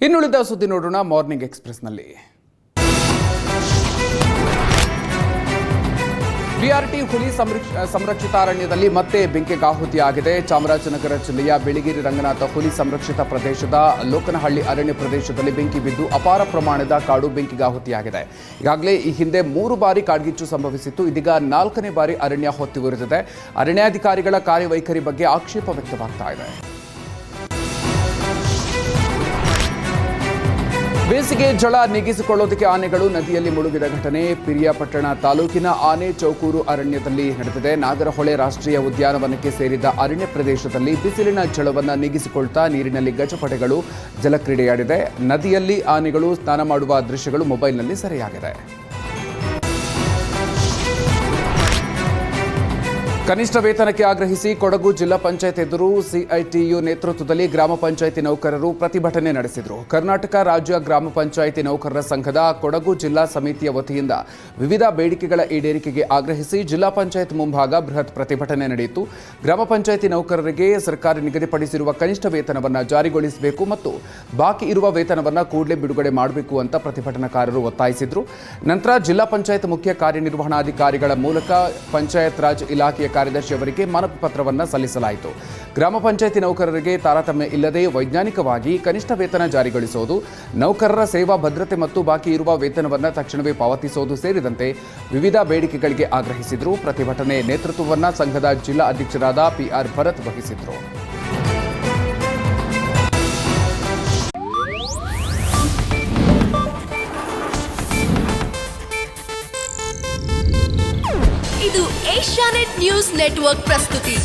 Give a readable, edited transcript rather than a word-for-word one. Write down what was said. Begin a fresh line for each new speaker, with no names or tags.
ಇನ್ನುಳಿದ ಸುದ್ದಿ ನೋಡೋಣ ಮಾರ್ನಿಂಗ್ ಎಕ್ಸ್‌ಪ್ರೆಸ್‌ನಲ್ಲಿ. ಬಿಆರ್‌ಟಿ ಹುಲಿ ಸಂರಕ್ಷಿತ ಅರಣ್ಯದಲ್ಲಿ ಮತ್ತೆ ಬೆಂಕಿಗಾಹುತಿಯಾಗಿದೆ. ಚಾಮರಾಜನಗರ ಜಿಲ್ಲೆಯ ಬಿಳಿಗಿರಿ ರಂಗನಾಥ ಹುಲಿ ಸಂರಕ್ಷಿತ ಪ್ರದೇಶದ ಲೋಕನಹಳ್ಳಿ ಅರಣ್ಯ ಪ್ರದೇಶದಲ್ಲಿ ಬೆಂಕಿ ಬಿದ್ದು ಅಪಾರ ಪ್ರಮಾಣದ ಕಾಡು ಬೆಂಕಿಗಾಹುತಿಯಾಗಿದೆ. ಈಗಾಗಲೇ ಈ ಹಿಂದೆ 3 ಬಾರಿ ಕಾಡ್ಗಿಚ್ಚು ಸಂಭವಿಸಿತ್ತು. ಇದೀಗ 4ನೇ ಬಾರಿ ಅರಣ್ಯ ಹೊತ್ತಿ ಉರಿದಿದೆ. ಅರಣ್ಯಾಧಿಕಾರಿಗಳ ಕಾರ್ಯವೈಖರಿ ಬಗ್ಗೆ ಆಕ್ಷೇಪ ವ್ಯಕ್ತವಾಗ್ತಾ ಇದೆ. ಬೇಸಿಗೆ ಝಳ ನೀಗಿಸಿಕೊಳ್ಳೋದಕ್ಕೆ ಆನೆಗಳು ನದಿಯಲ್ಲಿ ಮುಳುಗಿದ ಘಟನೆ ಪಿರಿಯಾಪಟ್ಟಣ ತಾಲೂಕಿನ ಆನೆ ಚೌಕೂರು ಅರಣ್ಯದಲ್ಲಿ ನಡೆದಿದೆ. ನಾಗರಹೊಳೆ ರಾಷ್ಟ್ರೀಯ ಉದ್ಯಾನವನಕ್ಕೆ ಸೇರಿದ ಅರಣ್ಯ ಪ್ರದೇಶದಲ್ಲಿ ಬಿಸಿಲಿನ ಝಳವನ್ನು ನೀಗಿಸಿಕೊಳ್ತಾ ನೀರಿನಲ್ಲಿ ಗಜಪಡೆಗಳು ಜಲಕ್ರೀಡೆಯಾಡಿದೆ. ನದಿಯಲ್ಲಿ ಆನೆಗಳು ಸ್ನಾನ ಮಾಡುವ ದೃಶ್ಯಗಳು ಮೊಬೈಲ್ನಲ್ಲಿ ಸೆರೆಯಾಗಿದೆ. ಕನಿಷ್ಠ ವೇತನಕ್ಕೆ ಆಗ್ರಹಿಸಿ ಕೊಡಗು ಜಿಲ್ಲಾ ಪಂಚಾಯತ್ ಎದುರು ಸಿಐಟಿಯು ನೇತೃತ್ವದಲ್ಲಿ ಗ್ರಾಮ ಪಂಚಾಯಿತಿ ನೌಕರರು ಪ್ರತಿಭಟನೆ ನಡೆಸಿದರು. ಕರ್ನಾಟಕ ರಾಜ್ಯ ಗ್ರಾಮ ಪಂಚಾಯಿತಿ ನೌಕರರ ಸಂಘದ ಕೊಡಗು ಜಿಲ್ಲಾ ಸಮಿತಿಯ ವತಿಯಿಂದ ವಿವಿಧ ಬೇಡಿಕೆಗಳ ಈಡೇರಿಕೆಗೆ ಆಗ್ರಹಿಸಿ ಜಿಲ್ಲಾ ಪಂಚಾಯತ್ ಮುಂಭಾಗ ಬೃಹತ್ ಪ್ರತಿಭಟನೆ ನಡೆಯಿತು. ಗ್ರಾಮ ಪಂಚಾಯಿತಿ ನೌಕರರಿಗೆ ಸರ್ಕಾರ ನಿಗದಿಪಡಿಸಿರುವ ಕನಿಷ್ಠ ವೇತನವನ್ನು ಜಾರಿಗೊಳಿಸಬೇಕು ಮತ್ತು ಬಾಕಿ ಇರುವ ವೇತನವನ್ನು ಕೂಡಲೇ ಬಿಡುಗಡೆ ಮಾಡಬೇಕು ಅಂತ ಪ್ರತಿಭಟನಾಕಾರರು ಒತ್ತಾಯಿಸಿದರು. ನಂತರ ಜಿಲ್ಲಾ ಪಂಚಾಯತ್ ಮುಖ್ಯ ಕಾರ್ಯನಿರ್ವಹಣಾಧಿಕಾರಿಗಳ ಮೂಲಕ ಪಂಚಾಯತ್ ರಾಜ್ ಇಲಾಖೆಯ ಕಾರ್ಯದರ್ಶಿ ಅವರಿಗೆ ಮನವಿ ಪತ್ರವನ್ನು ಸಲ್ಲಿಸಲಾಯಿತು. ಗ್ರಾಮ ಪಂಚಾಯಿತಿ ನೌಕರರಿಗೆ ತಾರತಮ್ಯ ಇಲ್ಲದೆ ವೈಜ್ಞಾನಿಕವಾಗಿ ಕನಿಷ್ಠ ವೇತನ ಜಾರಿಗೊಳಿಸುವುದು, ನೌಕರರ ಸೇವಾ ಭದ್ರತೆ ಮತ್ತು ಬಾಕಿ ಇರುವ ವೇತನವನ್ನು ತಕ್ಷಣವೇ ಪಾವತಿಸುವುದು ಸೇರಿದಂತೆ ವಿವಿಧ ಬೇಡಿಕೆಗಳಿಗೆ ಆಗ್ರಹಿಸಿದರು. ಪ್ರತಿಭಟನೆ ನೇತೃತ್ವವನ್ನು ಸಂಘದ ಜಿಲ್ಲಾ ಅಧ್ಯಕ್ಷರಾದ PR ಭರತ್ ವಹಿಸಿದರು.
ಇದು ಏಷ್ಯಾನೆಟ್ ನ್ಯೂಸ್ ನೆಟ್ವರ್ಕ್ ಪ್ರಸ್ತುತಿ.